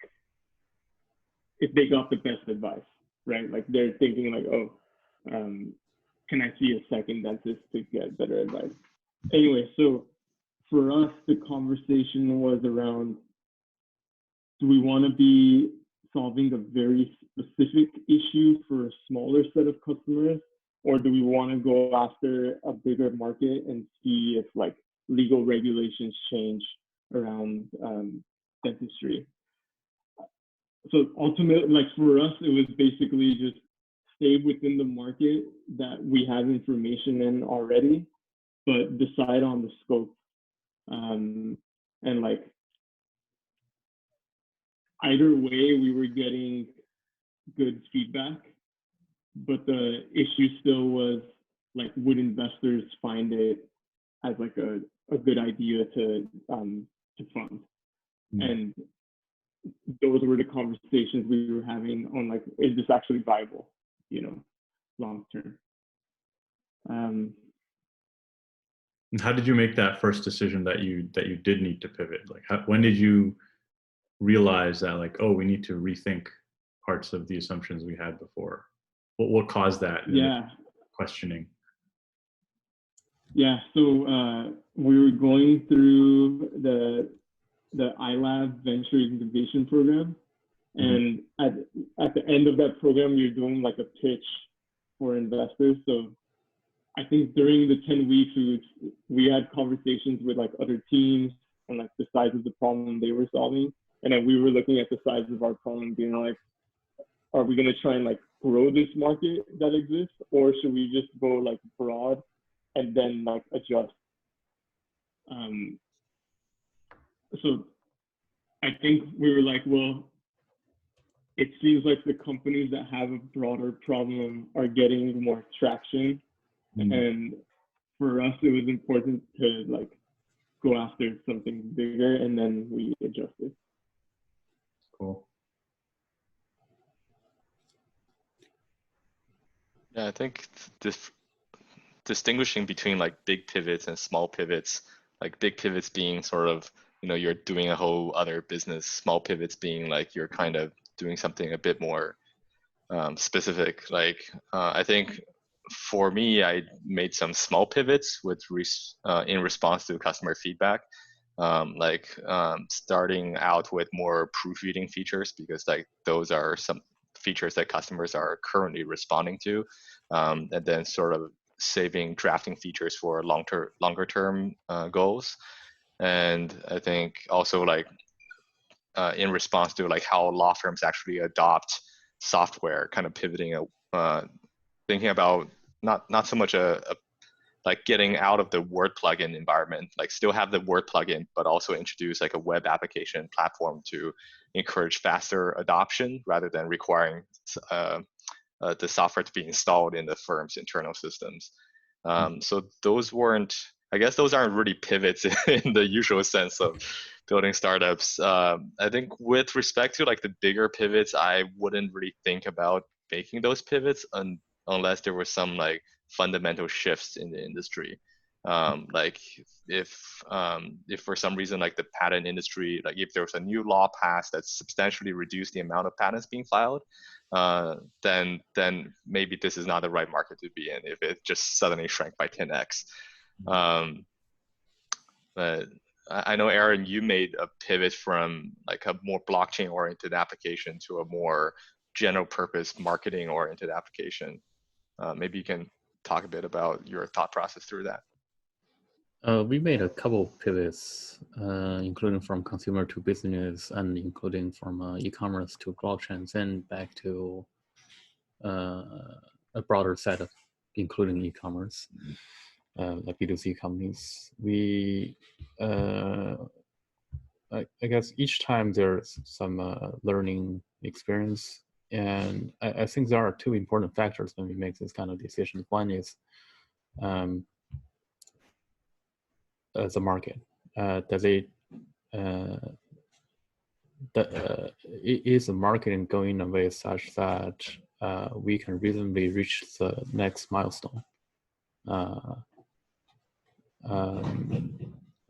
if they got the best advice, right? Like they're thinking like, oh, can I see a second dentist to get better advice? Anyway, so for us, the conversation was around, do we want to be solving a very specific issue for a smaller set of customers, or do we want to go after a bigger market and see if like legal regulations change around dentistry? So ultimately, like for us, it was basically just stay within the market that we have information in already, but decide on the scope. And like either way, we were getting good feedback, but the issue still was like, would investors find it as like a good idea to fund? And those were the conversations we were having on like, is this actually viable, long term? And how did you make that first decision that you did need to pivot? Like, when did you realize that like, oh, we need to rethink parts of the assumptions we had before? What caused that questioning? Yeah, so we were going through the iLab Venture Incubation Program, and at the end of that program, you're doing like a pitch for investors. So I think during the 10 weeks, we had conversations with like other teams and like the size of the problem they were solving, and then we were looking at the size of our problem, being like, are we going to try and like grow this market that exists, or should we just go like broad and then like adjust? So I think we were like, well, it seems like the companies that have a broader problem are getting more traction. And for us, it was important to like go after something bigger, and then we adjusted. Cool. Yeah, I think this distinguishing between like big pivots and small pivots, like big pivots being sort of, you're doing a whole other business, small pivots being like you're kind of doing something a bit more specific. Like I think for me, I made some small pivots in response to customer feedback, starting out with more proofreading features, because like those are some features that customers are currently responding to, and then sort of saving drafting features for longer term goals. And I think also like in response to like how law firms actually adopt software, kind of pivoting, thinking about not so much like getting out of the Word plugin environment, like still have the Word plugin, but also introduce like a web application platform to encourage faster adoption rather than requiring the software to be installed in the firm's internal systems. So those aren't really pivots in the usual sense of building startups. I think with respect to like the bigger pivots, I wouldn't really think about making those pivots unless there were some like fundamental shifts in the industry. Like if for some reason like the patent industry, like if there was a new law passed that substantially reduced the amount of patents being filed, then maybe this is not the right market to be in if it just suddenly shrank by 10x. But I know, Aaron, you made a pivot from like a more blockchain oriented application to a more general purpose marketing oriented application. Maybe you can talk a bit about your thought process through that. We made a couple pivots, including from consumer to business, and including from e-commerce to blockchains, and back to a broader set of, including e-commerce, like B2C companies. We, I guess each time there's some learning experience, and I think there are two important factors when we make this kind of decision. One is the market. Is the marketing going in a way such that we can reasonably reach the next milestone?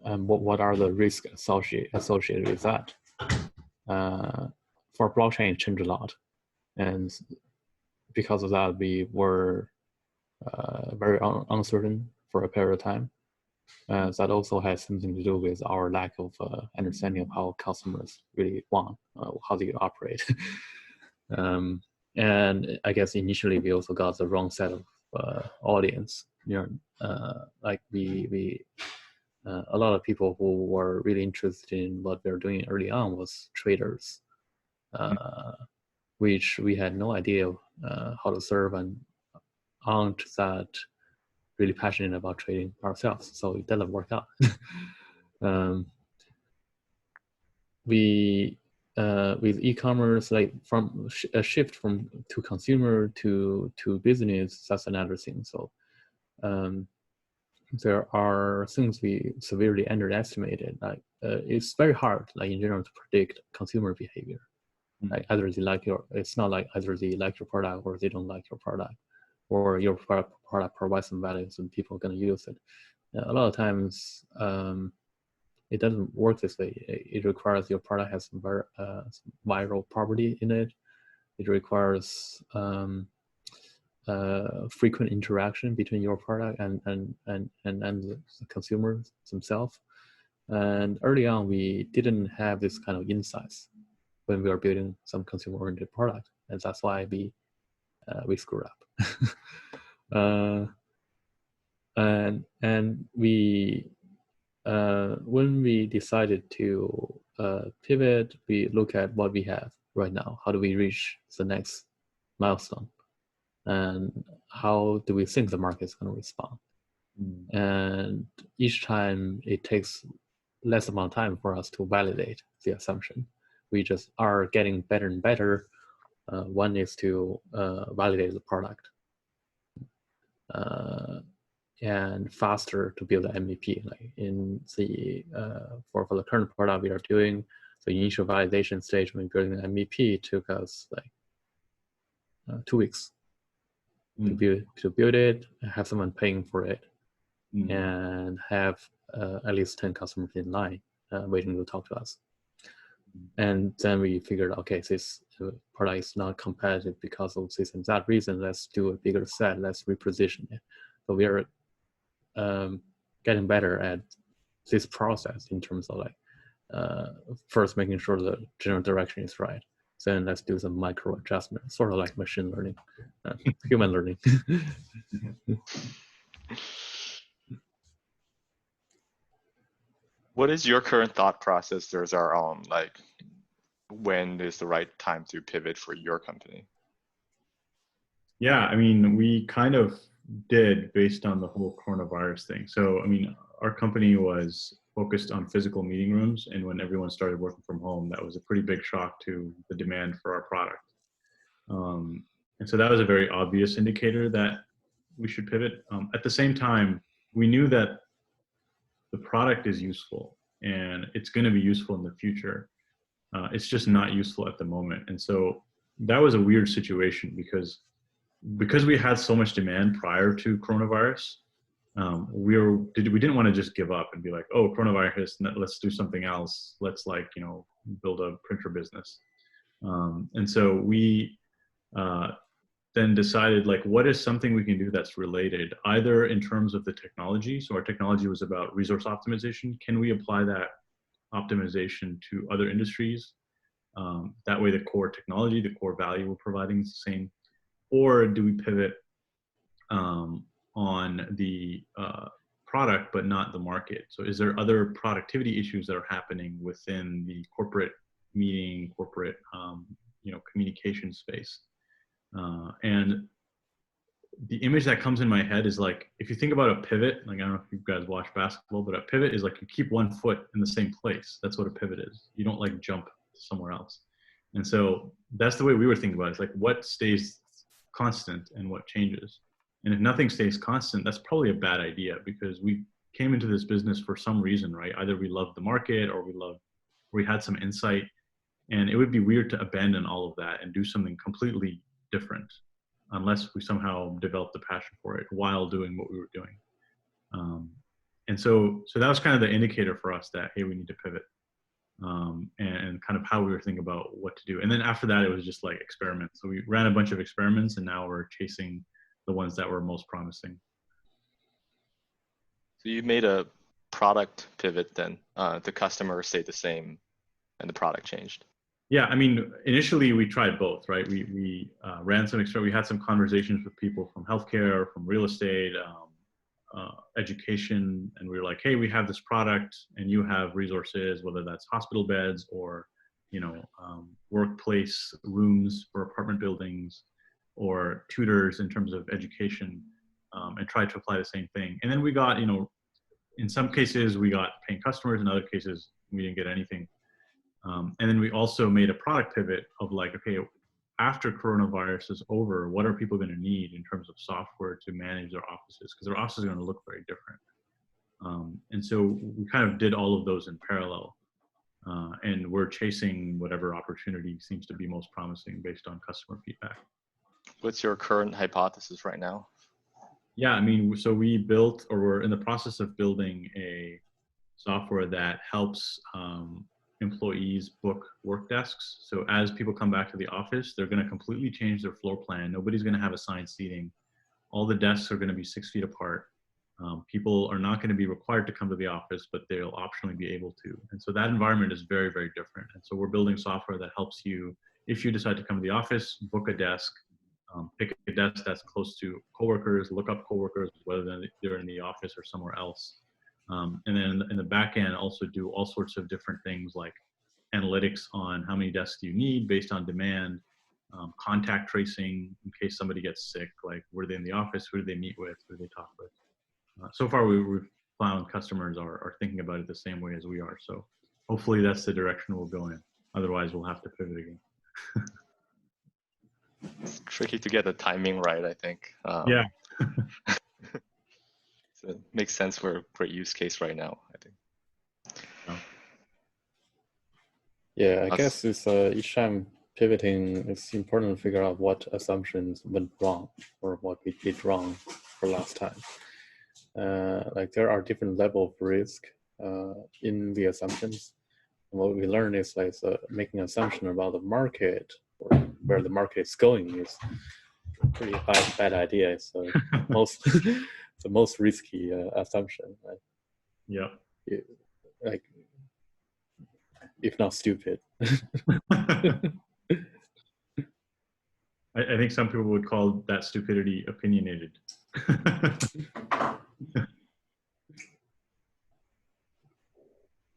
And what are the risks associated with that? For blockchain, it changed a lot, and because of that, we were very uncertain for a period of time. That also has something to do with our lack of understanding of how customers really want, how they operate. And I guess initially we also got the wrong set of audience. Like a lot of people who were really interested in what we were doing early on was traders, which we had no idea how to serve, and aren't that really passionate about trading ourselves, so it doesn't work out. We with e-commerce, like from a shift from to consumer to business, that's another thing. So there are things we severely underestimated. Like it's very hard, like in general, to predict consumer behavior. Like either they like it's not like either they like your product or they don't like your product, or your product provides some value and people are going to use it. A lot of times it doesn't work this way. It requires your product has some viral property in it. It requires frequent interaction between your product and the consumers themselves. And early on, we didn't have this kind of insights when we were building some consumer-oriented product, and that's why we screwed up. And we when we decided to pivot, we look at what we have right now. How do we reach the next milestone? And how do we think the market is going to respond? And each time it takes less amount of time for us to validate the assumption. We just are getting better and better. One is to validate the product, and faster to build an MVP. Like in the for the current product we are doing, the initial validation stage when building an MVP took us like 2 weeks to build it, have someone paying for it, and have at least 10 customers in line waiting to talk to us. And then we figured, okay, this product is not competitive because of this and that reason. Let's do a bigger set. Let's reposition it. So we are getting better at this process in terms of like first making sure the general direction is right. Then let's do some micro adjustments, sort of like machine learning, human learning. What is your current thought process? There's our own, like, when is the right time to pivot for your company? Yeah, I mean, we kind of did based on the whole coronavirus thing. So, I mean, our company was focused on physical meeting rooms, and when everyone started working from home, that was a pretty big shock to the demand for our product. And so that was a very obvious indicator that we should pivot. At the same time, we knew that the product is useful and it's going to be useful in the future. It's just not useful at the moment. And so that was a weird situation because we had so much demand prior to coronavirus. We didn't want to just give up and be like, oh, coronavirus, let's do something else. Let's build a printer business. And so we then decided like, what is something we can do that's related, either in terms of the technology. So our technology was about resource optimization. Can we apply that optimization to other industries? That way the core technology, the core value we're providing is the same. Or do we pivot on the product, but not the market? So is there other productivity issues that are happening within the corporate meeting, corporate communication space? And the image that comes in my head is like, if you think about a pivot, like, I don't know if you guys watch basketball, but a pivot is like you keep one foot in the same place. That's what a pivot is. You don't like jump somewhere else. And so that's the way we were thinking about it. It's like, what stays constant and what changes? And if nothing stays constant, that's probably a bad idea, because we came into this business for some reason, right? Either we loved the market or we had some insight, and it would be weird to abandon all of that and do something completely different unless we somehow developed the passion for it while doing what we were doing. And so that was kind of the indicator for us that, hey, we need to pivot, and kind of how we were thinking about what to do. And then after that, it was just like experiments. So we ran a bunch of experiments, and now we're chasing the ones that were most promising. So you made a product pivot then. The customer stayed the same and the product changed. Yeah, I mean, initially we tried both, right? We ran some experiments. We had some conversations with people from healthcare, from real estate, education, and we were like, hey, we have this product and you have resources, whether that's hospital beds or workplace rooms for apartment buildings or tutors in terms of education, and tried to apply the same thing. And then we got, in some cases we got paying customers, in other cases we didn't get anything. And then we also made a product pivot of like, okay, after coronavirus is over, what are people going to need in terms of software to manage their offices? Because their offices are going to look very different. And so we kind of did all of those in parallel. And we're chasing whatever opportunity seems to be most promising based on customer feedback. What's your current hypothesis right now? Yeah, I mean, so we built, or we're in the process of building a software that helps employees book work desks. So as people come back to the office, they're going to completely change their floor plan. Nobody's going to have assigned seating. All the desks are going to be 6 feet apart. People are not going to be required to come to the office, but they'll optionally be able to. And so that environment is very, very different. And so we're building software that helps you, if you decide to come to the office, book a desk, pick a desk that's close to coworkers, look up coworkers, whether they're in the office or somewhere else. And then in the back end, also do all sorts of different things like analytics on how many desks you need based on demand, contact tracing in case somebody gets sick, like were they in the office, who did they meet with, who did they talk with. So far, we've found customers are thinking about it the same way as we are. So hopefully that's the direction we'll go in. Otherwise, we'll have to pivot again. It's tricky to get the timing right, I think. Yeah. So it makes sense for a great use case right now, I think. Yeah, I guess it's each time pivoting, it's important to figure out what assumptions went wrong or what we did wrong for last time. Like there are different level of risk in the assumptions. And what we learned is like making an assumption about the market or where the market is going is a pretty bad idea. It's the most risky assumption. Right? Yeah. Like, if not stupid. I think some people would call that stupidity opinionated.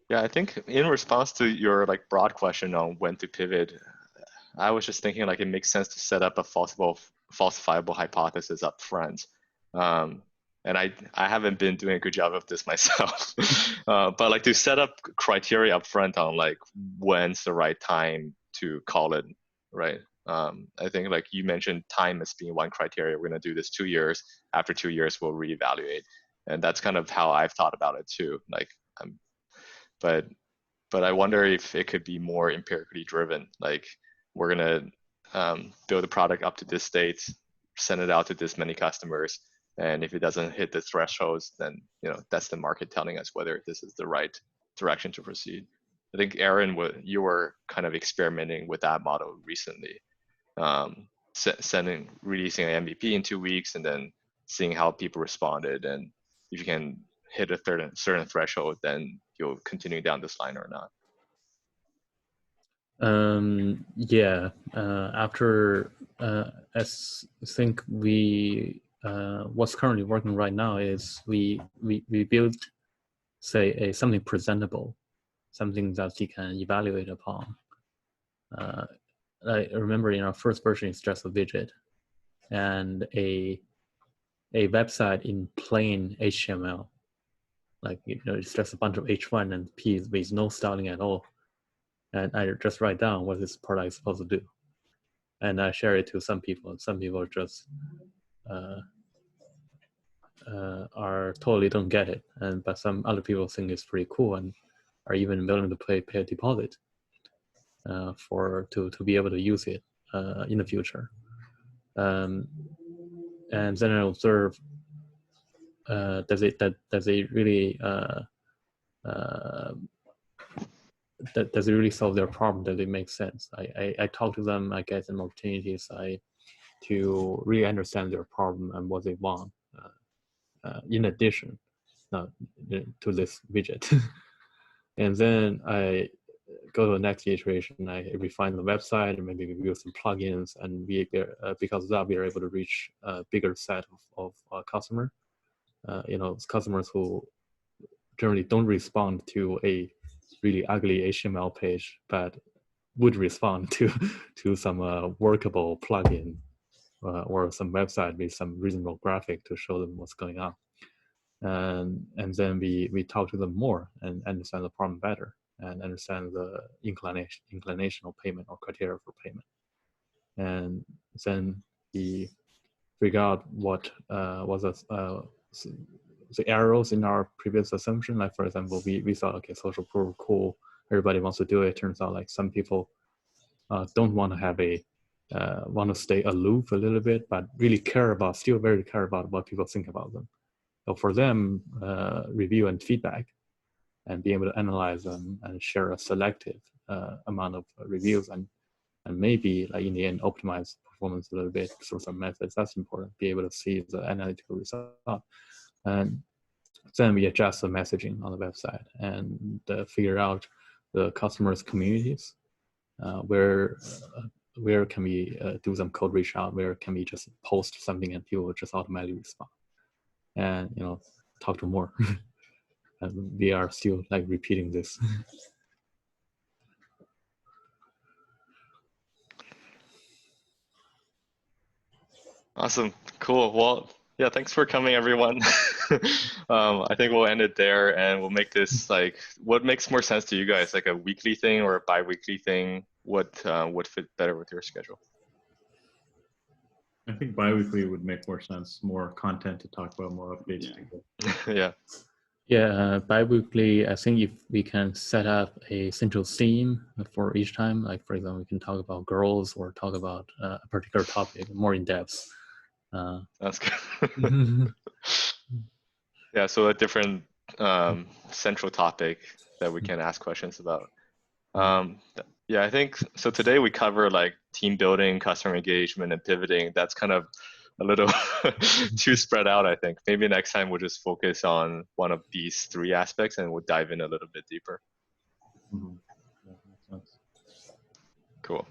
Yeah, I think in response to your broad question on when to pivot, I was just thinking it makes sense to set up a falsifiable hypothesis up front. And I haven't been doing a good job of this myself, but to set up criteria up front on when's the right time to call it, right? I think you mentioned time as being one criteria. We're gonna do this 2 years. After 2 years, we'll reevaluate. And that's kind of how I've thought about it too. But I wonder if it could be more empirically driven. We're gonna build a product up to this state, send it out to this many customers, and if it doesn't hit the thresholds, then that's the market telling us whether this is the right direction to proceed. I think Aaron, you were kind of experimenting with that model recently. releasing an MVP in 2 weeks and then seeing how people responded, and if you can hit a certain threshold, then you'll continue down this line or not. Yeah. After I think we what's currently working right now is we build, say, something presentable, something that you can evaluate upon. I remember in our first version, it's just a widget and a website in plain HTML. Like, it's just a bunch of H1 and P's with no styling at all. And I just write down what this product is supposed to do. And I share it to some people. Some people just are totally don't get it. But some other people think it's pretty cool and are even willing to pay a deposit to be able to use it in the future. And then I observe, does it really does it really solve their problem? Does it make sense? I talk to them, I get some opportunities to really understand their problem and what they want, in addition to this widget. And then I go to the next iteration. I refine the website and maybe we use some plugins, and because of that, we are able to reach a bigger set of customer. Customers who generally don't respond to a really ugly HTML page, but would respond to some workable plugin or some website with some reasonable graphic to show them what's going on. And then we talk to them more and understand the problem better and understand the inclinational payment or criteria for payment. And then we figure out what was the errors in our previous assumption. Like, for example, we thought, okay, social proof, cool, everybody wants to do it. Turns out like some people don't want to have want to stay aloof a little bit, but really still very care about what people think about them. So for them, review and feedback and be able to analyze them and share a selective amount of reviews and maybe, like, in the end, optimize performance a little bit through some methods. That's important. Be able to see the analytical result. And then we adjust the messaging on the website and figure out the customers' communities. Where can we do some code reach out? Where can we just post something and people will just automatically respond? And talk to more. And we are still like repeating this. Awesome. Cool. Well, yeah, thanks for coming, everyone. I think we'll end it there, and we'll make this like, what makes more sense to you guys, like a weekly thing or a bi-weekly thing? What would fit better with your schedule? I think bi-weekly would make more sense. More content to talk about, more updates. Yeah. Yeah, bi-weekly, I think if we can set up a central theme for each time, like, for example, we can talk about girls or talk about a particular topic more in depth. That's good. Yeah, so a different central topic that we can ask questions about. Yeah, I think so. Today we cover like team building, customer engagement, and pivoting. That's kind of a little too spread out, I think. Maybe next time we'll just focus on one of these three aspects and we'll dive in a little bit deeper. Mm-hmm. Yeah, makes sense. Cool.